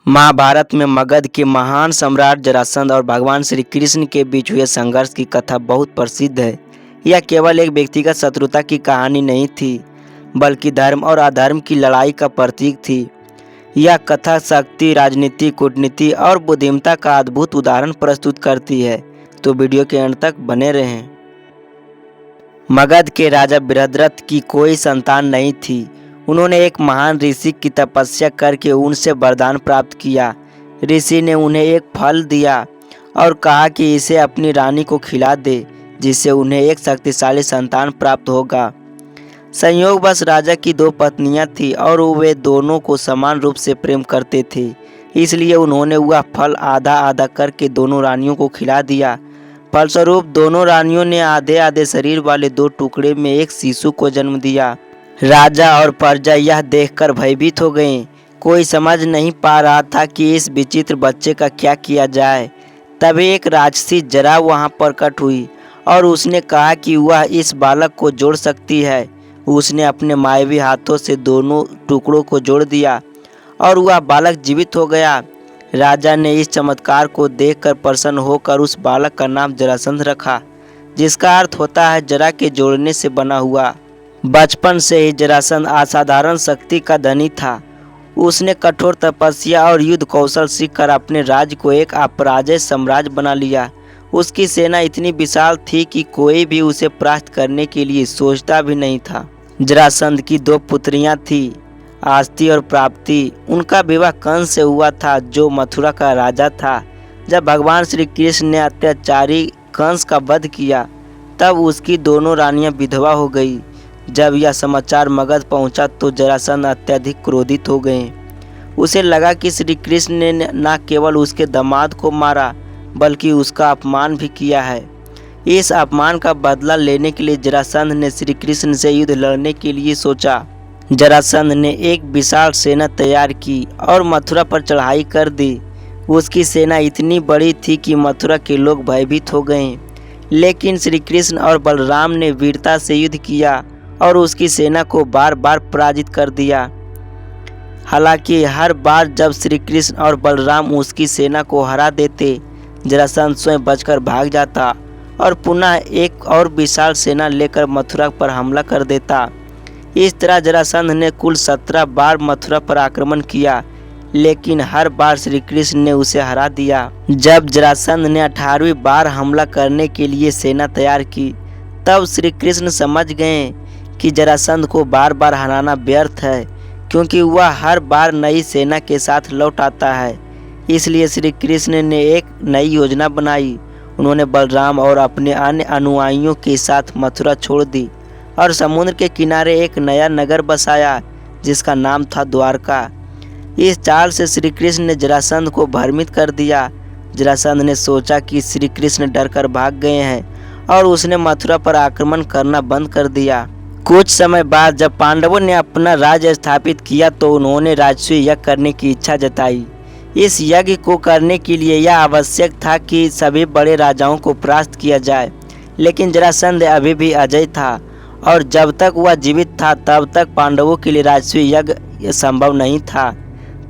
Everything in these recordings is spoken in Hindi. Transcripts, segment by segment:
महाभारत में मगध के महान सम्राट जरासंध और भगवान श्री कृष्ण के बीच हुए संघर्ष की कथा बहुत प्रसिद्ध है। यह केवल एक व्यक्तिगत शत्रुता की कहानी नहीं थी, बल्कि धर्म और अधर्म की लड़ाई का प्रतीक थी। यह कथा शक्ति, राजनीति, कूटनीति और बुद्धिमत्ता का अद्भुत उदाहरण प्रस्तुत करती है। तो वीडियो के अंत तक बने रहें। मगध के राजा बृहद्रथ की कोई संतान नहीं थी। उन्होंने एक महान ऋषि की तपस्या करके उनसे वरदान प्राप्त किया। ऋषि ने उन्हें एक फल दिया और कहा कि इसे अपनी रानी को खिला दे, जिससे उन्हें एक शक्तिशाली संतान प्राप्त होगा। संयोगवश राजा की दो पत्नियां थीं और वे दोनों को समान रूप से प्रेम करते थे। इसलिए उन्होंने वह फल आधा आधा करके दोनों रानियों को खिला दिया। फलस्वरूप दोनों रानियों ने आधे आधे शरीर वाले दो टुकड़े में एक शिशु को जन्म दिया। राजा और प्रजा यह देखकर भयभीत हो गए। कोई समझ नहीं पा रहा था कि इस विचित्र बच्चे का क्या किया जाए। तभी एक राक्षसी जरा वहां प्रकट हुई और उसने कहा कि वह इस बालक को जोड़ सकती है। उसने अपने मायावी हाथों से दोनों टुकड़ों को जोड़ दिया और वह बालक जीवित हो गया। राजा ने इस चमत्कार को देखकर प्रसन्न होकर उस बालक का नाम जरासंध रखा, जिसका अर्थ होता है जरा के जोड़ने से बना हुआ। बचपन से ही जरासंध असाधारण शक्ति का धनी था। उसने कठोर तपस्या और युद्ध कौशल सीखकर अपने राज्य को एक अपराजय साम्राज्य बना लिया। उसकी सेना इतनी विशाल थी कि कोई भी उसे परास्त करने के लिए सोचता भी नहीं था। जरासंध की दो पुत्रियां थीं, आस्ती और प्राप्ति। उनका विवाह कंस से हुआ था, जो मथुरा का राजा था। जब भगवान श्री कृष्ण ने अत्याचारी कंस का वध किया, तब उसकी दोनों रानियां विधवा हो गई। जब यह समाचार मगध पहुंचा तो जरासंध अत्यधिक क्रोधित हो गए। उसे लगा कि श्री कृष्ण ने न केवल उसके दामाद को मारा, बल्कि उसका अपमान भी किया है। इस अपमान का बदला लेने के लिए जरासंध ने श्री कृष्ण से युद्ध लड़ने के लिए सोचा। जरासंध ने एक विशाल सेना तैयार की और मथुरा पर चढ़ाई कर दी। उसकी सेना इतनी बड़ी थी कि मथुरा के लोग भयभीत हो गए। लेकिन श्री कृष्ण और बलराम ने वीरता से युद्ध किया और उसकी सेना को बार बार पराजित कर दिया। हालांकि हर बार जब श्री कृष्ण और बलराम उसकी सेना को हरा देते, जरासंध स्वयं बचकर भाग जाता और पुनः एक और विशाल सेना लेकर मथुरा पर हमला कर देता। इस तरह जरासंध ने कुल 17 बार मथुरा पर आक्रमण किया, लेकिन हर बार श्री कृष्ण ने उसे हरा दिया। जब जरासंध ने 18वीं बार हमला करने के लिए सेना तैयार की, तब श्री कृष्ण समझ गए कि जरासंध को बार बार हराना व्यर्थ है, क्योंकि वह हर बार नई सेना के साथ लौट आता है। इसलिए श्री कृष्ण ने एक नई योजना बनाई। उन्होंने बलराम और अपने अन्य अनुयायियों के साथ मथुरा छोड़ दी और समुद्र के किनारे एक नया नगर बसाया, जिसका नाम था द्वारका। इस चाल से श्री कृष्ण ने जरासंध को भ्रमित कर दिया। जरासंध ने सोचा कि श्री कृष्ण डरकर भाग गए हैं और उसने मथुरा पर आक्रमण करना बंद कर दिया। कुछ समय बाद जब पांडवों ने अपना राज्य स्थापित किया तो उन्होंने राजसूय यज्ञ करने की इच्छा जताई। इस यज्ञ को करने के लिए यह आवश्यक था कि सभी बड़े राजाओं को परास्त किया जाए, लेकिन जरासंध अभी भी अजय था और जब तक वह जीवित था तब तक पांडवों के लिए राजसूय यज्ञ संभव नहीं था।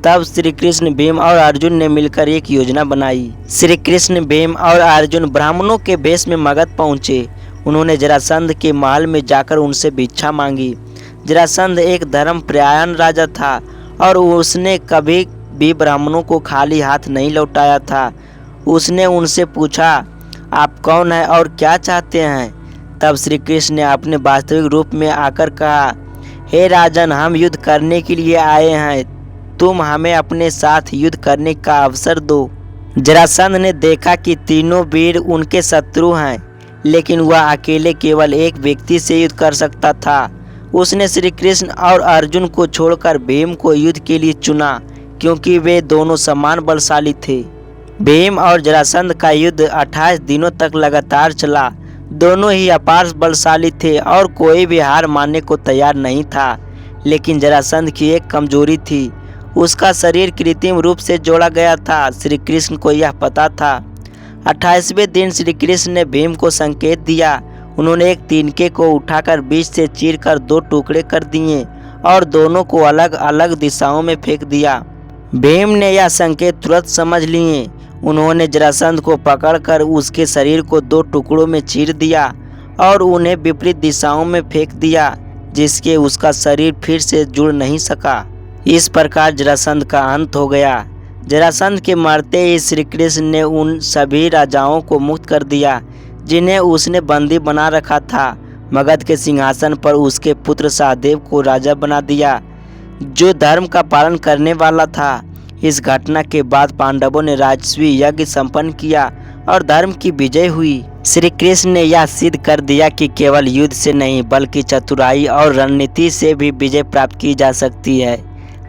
तब श्री कृष्ण, भीम और अर्जुन ने मिलकर एक योजना बनाई। श्री कृष्ण, भीम और अर्जुन ब्राह्मणों के भेष में मगध पहुँचे। उन्होंने जरासंध के महल में जाकर उनसे भिक्षा मांगी। जरासंध एक धर्मपरायण राजा था और उसने कभी भी ब्राह्मणों को खाली हाथ नहीं लौटाया था। उसने उनसे पूछा, आप कौन हैं और क्या चाहते हैं? तब श्री कृष्ण ने अपने वास्तविक रूप में आकर कहा, हे राजन, हम युद्ध करने के लिए आए हैं। तुम हमें अपने साथ युद्ध करने का अवसर दो। जरासंध ने देखा कि तीनों वीर उनके शत्रु हैं, लेकिन वह अकेले केवल एक व्यक्ति से युद्ध कर सकता था। उसने श्री कृष्ण और अर्जुन को छोड़कर भीम को युद्ध के लिए चुना, क्योंकि वे दोनों समान बलशाली थे। भीम और जरासंध का युद्ध 28 दिनों तक लगातार चला। दोनों ही अपार बलशाली थे और कोई भी हार मानने को तैयार नहीं था। लेकिन जरासंध की एक कमजोरी थी, उसका शरीर कृत्रिम रूप से जोड़ा गया था। श्री कृष्ण को यह पता था। 28वें दिन श्री कृष्ण ने भीम को संकेत दिया। उन्होंने एक तिनके को उठाकर बीच से चीरकर 2 टुकड़े कर दिए और दोनों को अलग अलग दिशाओं में फेंक दिया। भीम ने यह संकेत तुरंत समझ लिए। उन्होंने जरासंध को पकड़कर उसके शरीर को 2 टुकड़ों में चीर दिया और उन्हें विपरीत दिशाओं में फेंक दिया, जिसके उसका शरीर फिर से जुड़ नहीं सका। इस प्रकार जरासंध का अंत हो गया। जरासंध के मरते ही श्री कृष्ण ने उन सभी राजाओं को मुक्त कर दिया जिन्हें उसने बंदी बना रखा था। मगध के सिंहासन पर उसके पुत्र सहदेव को राजा बना दिया, जो धर्म का पालन करने वाला था। इस घटना के बाद पांडवों ने राजस्वी यज्ञ संपन्न किया और धर्म की विजय हुई। श्री कृष्ण ने यह सिद्ध कर दिया कि केवल युद्ध से नहीं बल्कि चतुराई और रणनीति से भी विजय प्राप्त की जा सकती है।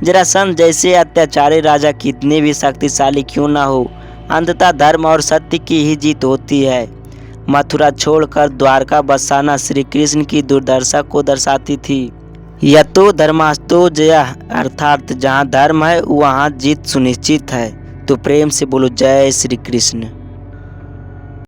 जरासंध जैसे अत्याचारी राजा कितने भी शक्तिशाली क्यों न हो, अंततः धर्म और सत्य की ही जीत होती है। मथुरा छोड़कर द्वारका बसाना श्री कृष्ण की दुर्दशा को दर्शाती थी। यतो धर्मास्तो जयः, अर्थात जहाँ धर्म है वहाँ जीत सुनिश्चित है। तो प्रेम से बोलो जय श्री कृष्ण।